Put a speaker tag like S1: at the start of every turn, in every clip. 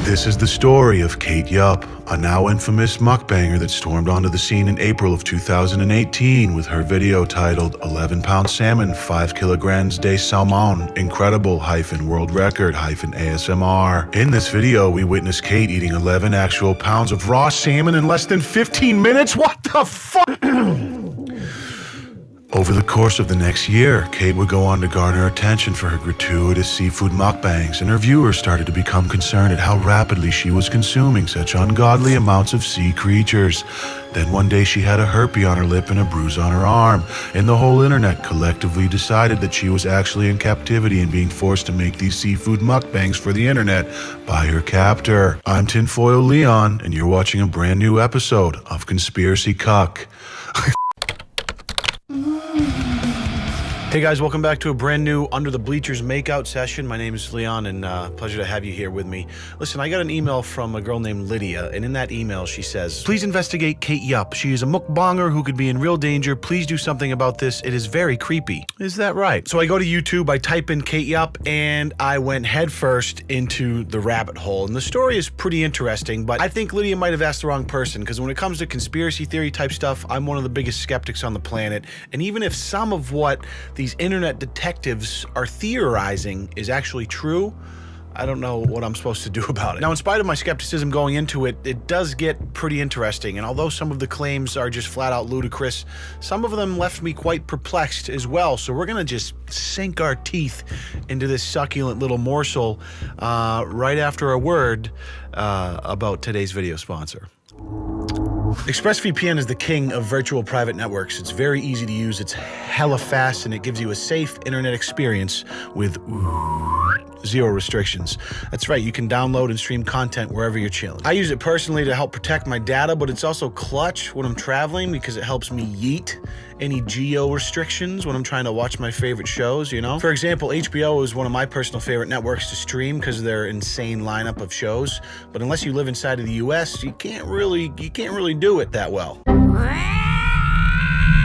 S1: This is the story of Kate Yupp, a now infamous mukbanger that stormed onto the scene in April of 2018 with her video titled 11-pound salmon, 5 kilograms de salmon, incredible-world record-ASMR. In this video, we witness Kate eating 11 actual pounds of raw salmon in less than 15 minutes. What the fuck? Over the course of the next year, Kate would go on to garner attention for her gratuitous seafood mukbangs, and her viewers started to become concerned at how rapidly she was consuming such ungodly amounts of sea creatures. Then one day she had a herpes on her lip and a bruise on her arm, and the whole internet collectively decided that she was actually in captivity and being forced to make these seafood mukbangs for the internet by her captor. I'm Tinfoil Leon, and you're watching a brand new episode of Conspiracy Cuck. Hey guys, welcome back to a brand new Under the Bleachers makeout session. My name is Leon, and pleasure to have you here with me. Listen, I got an email from a girl named Lydia, and in that email she says, "Please investigate Kate Yupp. She is a mukbanger who could be in real danger. Please do something about this. It is very creepy." Is that right? So I go to YouTube, I type in Kate Yupp, and I went headfirst into the rabbit hole. And the story is pretty interesting, but I think Lydia might have asked the wrong person, because when it comes to conspiracy theory type stuff, I'm one of the biggest skeptics on the planet. And even if some of what these internet detectives are theorizing is actually true, I don't know what I'm supposed to do about it. Now, in spite of my skepticism going into it, it does get pretty interesting. And although some of the claims are just flat out ludicrous, some of them left me quite perplexed as well. So we're gonna just sink our teeth into this succulent little morsel right after a word about today's video sponsor. ExpressVPN is the king of virtual private networks. It's very easy to use, it's hella fast, and it gives you a safe internet experience with zero restrictions. That's right, you can download and stream content wherever you're chilling. I use it personally to help protect my data, but it's also clutch when I'm traveling because it helps me yeet any geo restrictions when I'm trying to watch my favorite shows, you know? For example, HBO is one of my personal favorite networks to stream because of their insane lineup of shows, but unless you live inside of the US, you can't really do it that well.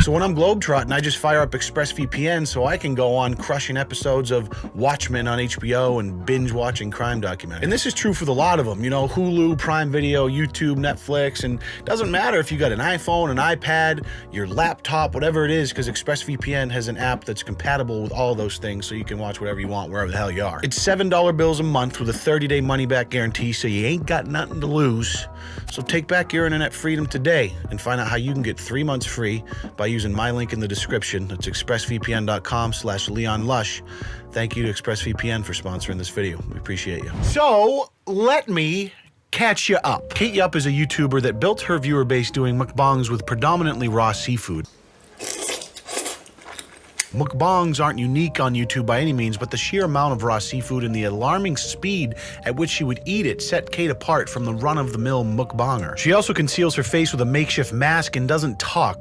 S1: So when I'm globetrotting, I just fire up ExpressVPN so I can go on crushing episodes of Watchmen on HBO and binge watching crime documentaries. And this is true for the lot of them, you know, Hulu, Prime Video, YouTube, Netflix, and it doesn't matter if you got an iPhone, an iPad, your laptop, whatever it is, because ExpressVPN has an app that's compatible with all those things so you can watch whatever you want wherever the hell you are. It's $7 bills a month with a 30-day money-back guarantee, so you ain't got nothing to lose. So take back your internet freedom today and find out how you can get 3 months free by using my link in the description. That's expressvpn.com/LeonLush. Thank you to ExpressVPN for sponsoring this video. We appreciate you. So let me catch you up. Kate Yupp is a YouTuber that built her viewer base doing mukbangs with predominantly raw seafood. Mukbangs aren't unique on YouTube by any means, but the sheer amount of raw seafood and the alarming speed at which she would eat it set Kate apart from the run-of-the-mill mukbanger. She also conceals her face with a makeshift mask and doesn't talk,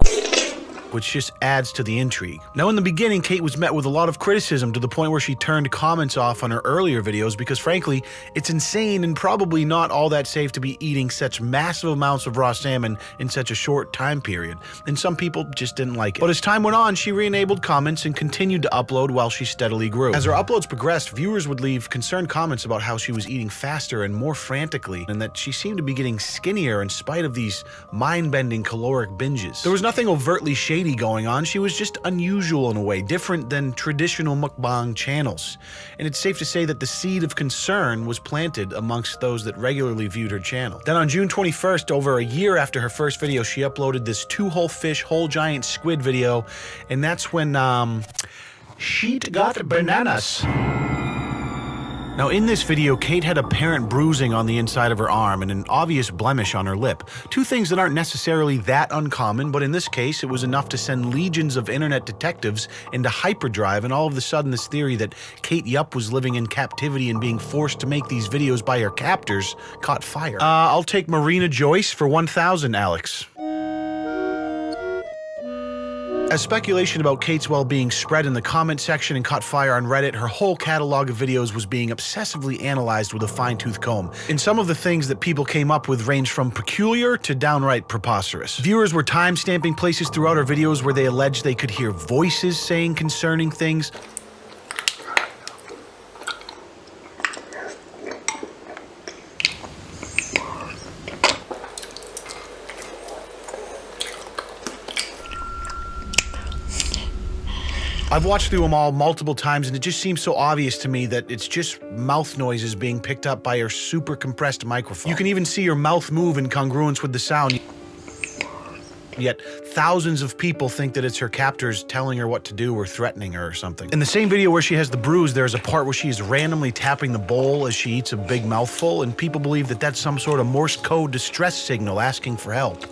S1: which just adds to the intrigue. Now, in the beginning, Kate was met with a lot of criticism to the point where she turned comments off on her earlier videos because, frankly, it's insane and probably not all that safe to be eating such massive amounts of raw salmon in such a short time period, and some people just didn't like it. But as time went on, she re-enabled comments and continued to upload while she steadily grew. As her uploads progressed, viewers would leave concerned comments about how she was eating faster and more frantically, and that she seemed to be getting skinnier in spite of these mind-bending caloric binges. There was nothing overtly shady going on. She was just unusual in a way, different than traditional mukbang channels. And it's safe to say that the seed of concern was planted amongst those that regularly viewed her channel. Then on June 21st, over a year after her first video, she uploaded this 2 whole fish, whole giant squid video, and that's when she'd got bananas. Now, in this video, Kate had apparent bruising on the inside of her arm and an obvious blemish on her lip. 2 things that aren't necessarily that uncommon, but in this case, it was enough to send legions of internet detectives into hyperdrive, and all of a sudden this theory that Kate Yupp was living in captivity and being forced to make these videos by her captors caught fire. I'll take Marina Joyce for 1,000, Alex. As speculation about Kate's well-being spread in the comment section and caught fire on Reddit, her whole catalog of videos was being obsessively analyzed with a fine-tooth comb. And some of the things that people came up with ranged from peculiar to downright preposterous. Viewers were time-stamping places throughout her videos where they alleged they could hear voices saying concerning things. I've watched through them all multiple times, and it just seems so obvious to me that it's just mouth noises being picked up by her super compressed microphone. You can even see her mouth move in congruence with the sound. Yet thousands of people think that it's her captors telling her what to do or threatening her or something. In the same video where she has the bruise, there's a part where she is randomly tapping the bowl as she eats a big mouthful, and people believe that that's some sort of Morse code distress signal asking for help.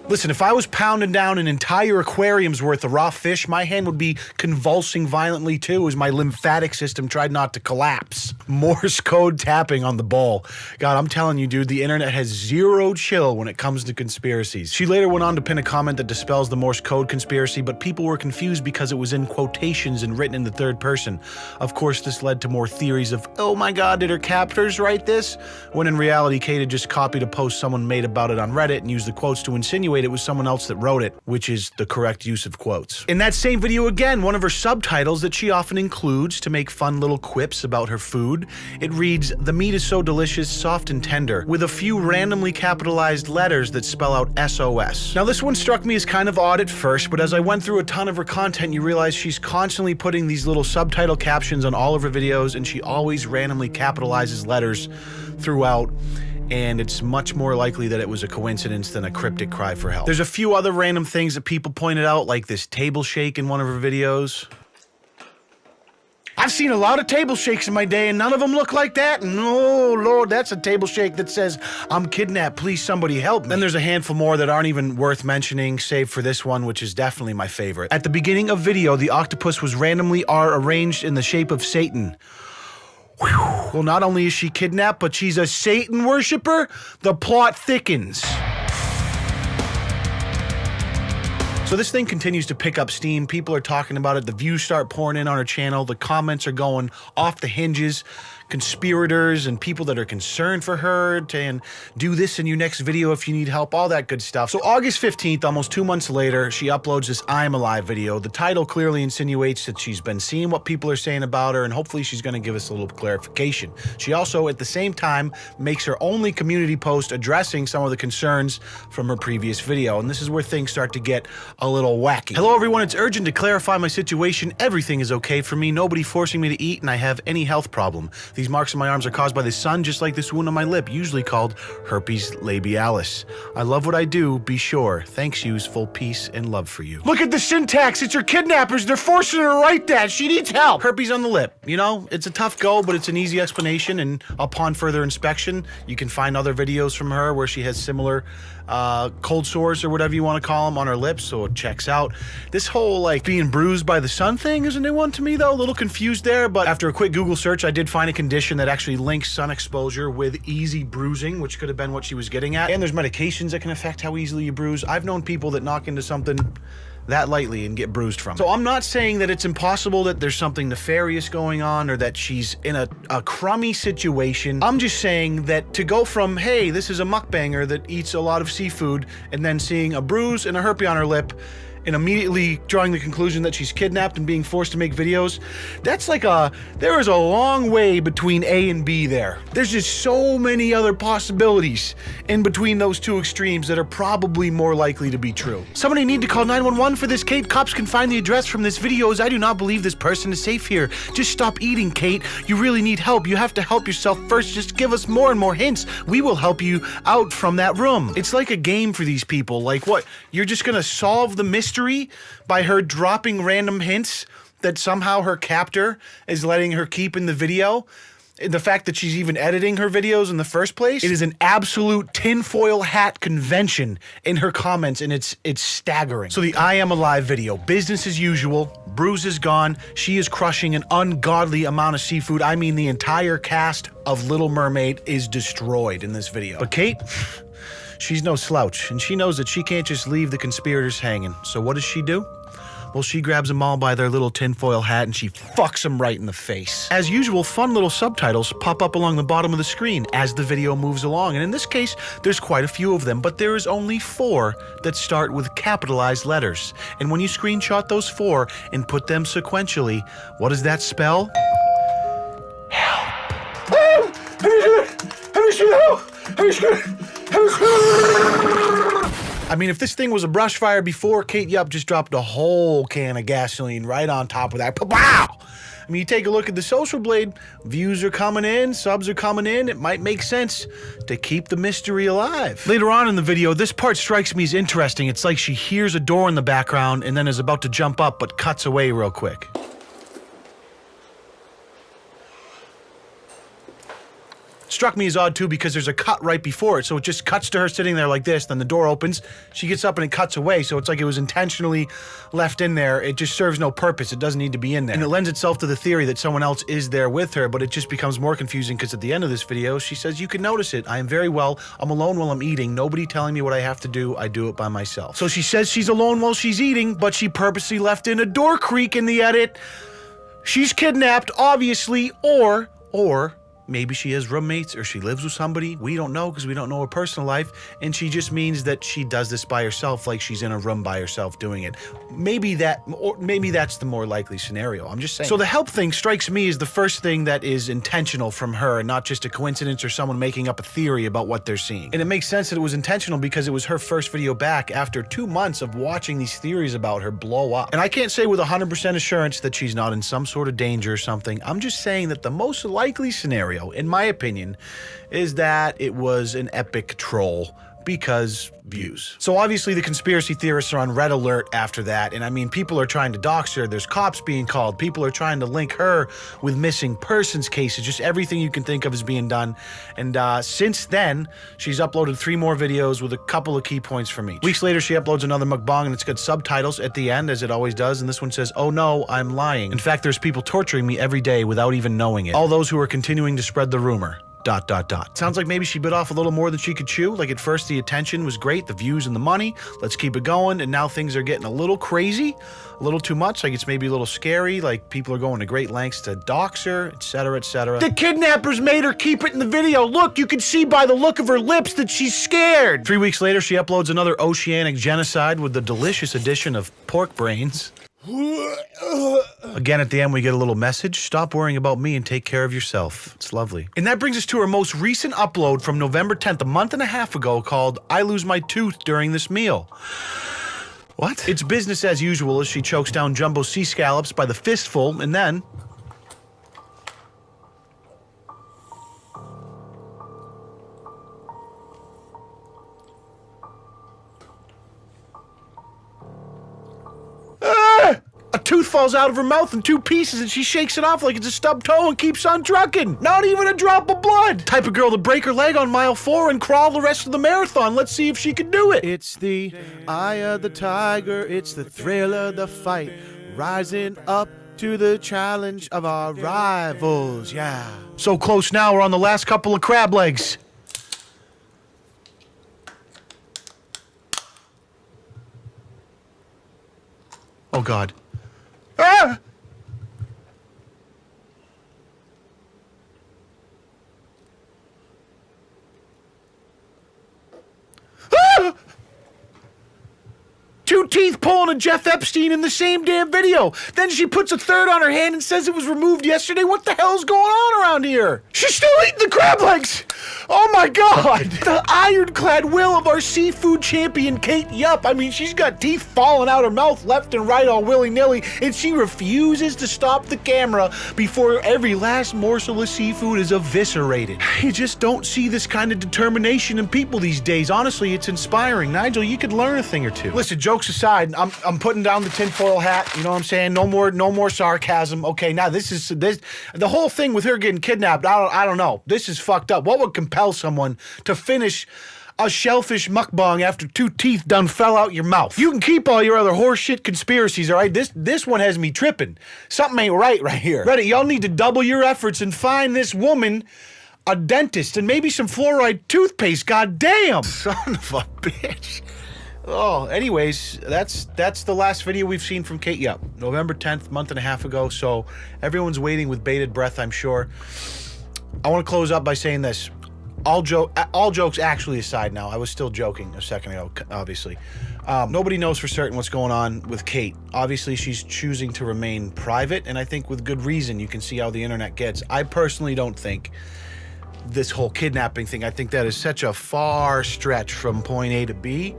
S1: Listen, if I was pounding down an entire aquarium's worth of raw fish, my hand would be convulsing violently too as my lymphatic system tried not to collapse. Morse code tapping on the bowl. God, I'm telling you, dude, the internet has zero chill when it comes to conspiracies. She later went on to pin a comment that dispels the Morse code conspiracy, but people were confused because it was in quotations and written in the third person. Of course, this led to more theories of, oh my God, did her captors write this? When in reality, Kate had just copied a post someone made about it on Reddit and used the quotes to insinuate it was someone else that wrote it, which is the correct use of quotes. In that same video again, one of her subtitles that she often includes to make fun little quips about her food, it reads, "The meat is so delicious, soft and tender," with a few randomly capitalized letters that spell out SOS. Now this one struck me as kind of odd at first, but as I went through a ton of her content, you realize she's constantly putting these little subtitle captions on all of her videos, and she always randomly capitalizes letters throughout. And it's much more likely that it was a coincidence than a cryptic cry for help. There's a few other random things that people pointed out, like this table shake in one of her videos. I've seen a lot of table shakes in my day, and none of them look like that. And oh, Lord, that's a table shake that says, "I'm kidnapped, please somebody help me." Then there's a handful more that aren't even worth mentioning, save for this one, which is definitely my favorite. At the beginning of video, the octopus was randomly arranged in the shape of Satan. Whew. Well, not only is she kidnapped, but she's a Satan worshiper. The plot thickens. So this thing continues to pick up steam. People are talking about it. The views start pouring in on her channel. The comments are going off the hinges. Conspirators and people that are concerned for her and do this in your next video if you need help, all that good stuff. So August 15th, almost 2 months later, she uploads this "I Am Alive" video. The title clearly insinuates that she's been seeing what people are saying about her, and hopefully she's going to give us a little clarification. She also, at the same time, makes her only community post addressing some of the concerns from her previous video, and this is where things start to get a little wacky. Hello everyone, it's urgent to clarify my situation. Everything is okay for me, nobody forcing me to eat, and I have any health problem. These marks on my arms are caused by the sun, just like this wound on my lip, usually called herpes labialis. I love what I do, be sure. Thanks, yous, full peace and love for you. Look at the syntax, it's her kidnappers, they're forcing her to write that, she needs help. Herpes on the lip, you know, it's a tough go, but it's an easy explanation, and upon further inspection, you can find other videos from her where she has similar cold sores or whatever you want to call them on her lips, so it checks out. This whole like being bruised by the sun thing is a new one to me though, a little confused there, but after a quick Google search, I did find a condition that actually links sun exposure with easy bruising, which could have been what she was getting at. And there's medications that can affect how easily you bruise. I've known people that knock into something that lightly and get bruised from it. So I'm not saying that it's impossible that there's something nefarious going on or that she's in a crummy situation. I'm just saying that to go from, hey, this is a mukbanger that eats a lot of seafood, and then seeing a bruise and a herpes on her lip, and immediately drawing the conclusion that she's kidnapped and being forced to make videos, that's like there is a long way between A and B there. There's just so many other possibilities in between those two extremes that are probably more likely to be true. Somebody need to call 911 for this, Kate. Cops can find the address from this video, as I do not believe this person is safe here. Just stop eating, Kate. You really need help. You have to help yourself first. Just give us more and more hints. We will help you out from that room. It's like a game for these people. Like what? You're just gonna solve the mystery by her dropping random hints that somehow her captor is letting her keep in the video? The fact that she's even editing her videos in the first place, it is an absolute tinfoil hat convention in her comments, and it's staggering. So the "I Am Alive" video, business as usual, bruise is gone, she is crushing an ungodly amount of seafood. I mean, the entire cast of Little Mermaid is destroyed in this video. But Kate, she's no slouch, and she knows that she can't just leave the conspirators hanging. So what does she do? Well, she grabs them all by their little tinfoil hat and she fucks them right in the face. As usual, fun little subtitles pop up along the bottom of the screen as the video moves along, and in this case, there's quite a few of them, but there is only 4 that start with capitalized letters. And when you screenshot those 4 and put them sequentially, what does that spell? Help! I mean, if this thing was a brush fire before, Kate Yup just dropped a whole can of gasoline right on top of that. Wow! I mean, you take a look at the Social Blade, views are coming in, subs are coming in, it might make sense to keep the mystery alive. Later on in the video, this part strikes me as interesting. It's like she hears a door in the background and then is about to jump up but cuts away real quick. Struck me as odd too because there's a cut right before it, so it just cuts to her sitting there like this, then the door opens, she gets up and it cuts away, so it's like it was intentionally left in there. It just serves no purpose, it doesn't need to be in there. And it lends itself to the theory that someone else is there with her, but it just becomes more confusing because at the end of this video, she says, "You can notice it, I am very well, I'm alone while I'm eating, nobody telling me what I have to do, I do it by myself." So she says she's alone while she's eating, but she purposely left in a door creak in the edit. She's kidnapped, obviously, or maybe she has roommates or she lives with somebody. We don't know because we don't know her personal life. And she just means that she does this by herself, like she's in a room by herself doing it. Maybe that's the more likely scenario. I'm just saying. So the help thing strikes me as the first thing that is intentional from her and not just a coincidence or someone making up a theory about what they're seeing. And it makes sense that it was intentional because it was her first video back after 2 months of watching these theories about her blow up. And I can't say with 100% assurance that she's not in some sort of danger or something. I'm just saying that the most likely scenario, in my opinion, is that it was an epic troll because views. So obviously the conspiracy theorists are on red alert after that, and I mean, people are trying to dox her, there's cops being called, people are trying to link her with missing persons cases, just everything you can think of is being done. And since then, she's uploaded 3 more videos with a couple of key points from each. Weeks later, she uploads another mukbang and it's got subtitles at the end, as it always does, and this one says, "Oh no, I'm lying. In fact, there's people torturing me every day without even knowing it. All those who are continuing to spread the rumor. ... Sounds like maybe she bit off a little more than she could chew. Like at first the attention was great, the views and the money, let's keep it going, and now things are getting a little crazy, a little too much, like it's maybe a little scary, like people are going to great lengths to dox her, etc, etc. The kidnappers made her keep it in the video. Look, you can see by the look of her lips that she's scared. 3 weeks later, she uploads another oceanic genocide with the delicious addition of pork brains. Again, at the end, we get a little message. Stop worrying about me and take care of yourself. It's lovely. And that brings us to her most recent upload from November 10th, a month and a half ago, called "I Lose My Tooth During This Meal." What? It's business as usual as she chokes down jumbo sea scallops by the fistful, and then... a tooth falls out of her mouth in 2 pieces and she shakes it off like it's a stubbed toe and keeps on trucking. Not even a drop of blood. Type of girl to break her leg on mile 4 and crawl the rest of the marathon. Let's see if she can do it. It's the eye of the tiger. It's the thrill of the fight. Rising up to the challenge of our rivals. Yeah. So close now. We're on the last couple of crab legs. Oh God. Ah! Ah! 2 teeth pulling a Jeff Epstein in the same damn video. Then she puts a third on her hand and says it was removed yesterday. What the hell's going on around here? She's still eating the crab legs. Oh my God. The ironclad will of our seafood champion, Kate Yup. I mean, she's got teeth falling out her mouth left and right all willy-nilly, and she refuses to stop the camera before every last morsel of seafood is eviscerated. You just don't see this kind of determination in people these days. Honestly, it's inspiring. Nigel, you could learn a thing or two. Listen, jokes aside, I'm putting down the tinfoil hat, you know what I'm saying? No more sarcasm. Okay, now this the whole thing with her getting kidnapped, I don't know. This is fucked up. What would compel someone to finish a shellfish mukbang after 2 teeth done fell out your mouth? You can keep all your other horseshit conspiracies, all right? This one has me tripping. Something ain't right here. Reddit, y'all need to double your efforts and find this woman a dentist and maybe some fluoride toothpaste. God damn. Son of a bitch. Oh, anyways, that's the last video we've seen from Kate Yup. November 10th, month and a half ago, so everyone's waiting with bated breath, I'm sure. I want to close up by saying this. All jokes actually aside now, I was still joking a second ago, obviously. Nobody knows for certain what's going on with Kate. Obviously, she's choosing to remain private, and I think with good reason. You can see how the internet gets. I personally don't think this whole kidnapping thing, I think that is such a far stretch from point A to B.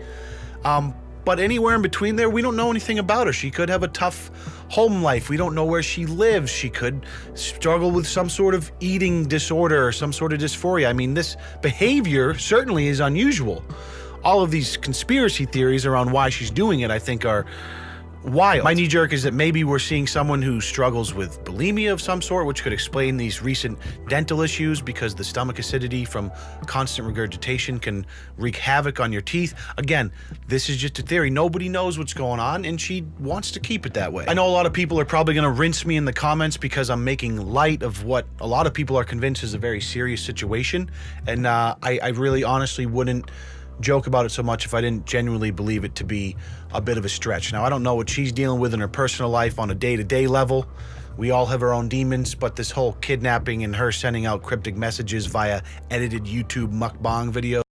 S1: But anywhere in between there, we don't know anything about her. She could have a tough home life. We don't know where she lives. She could struggle with some sort of eating disorder or some sort of dysphoria. I mean, this behavior certainly is unusual. All of these conspiracy theories around why she's doing it, I think, are wild. My knee jerk is that maybe we're seeing someone who struggles with bulimia of some sort, which could explain these recent dental issues, because the stomach acidity from constant regurgitation can wreak havoc on your teeth. Again, this is just a theory. Nobody knows what's going on, and she wants to keep it that way. I know a lot of people are probably going to rinse me in the comments because I'm making light of what a lot of people are convinced is a very serious situation, and I really honestly wouldn't joke about it so much if I didn't genuinely believe it to be a bit of a stretch. Now, I don't know what she's dealing with in her personal life on a day-to-day level. We all have our own demons, but this whole kidnapping and her sending out cryptic messages via edited YouTube mukbang videos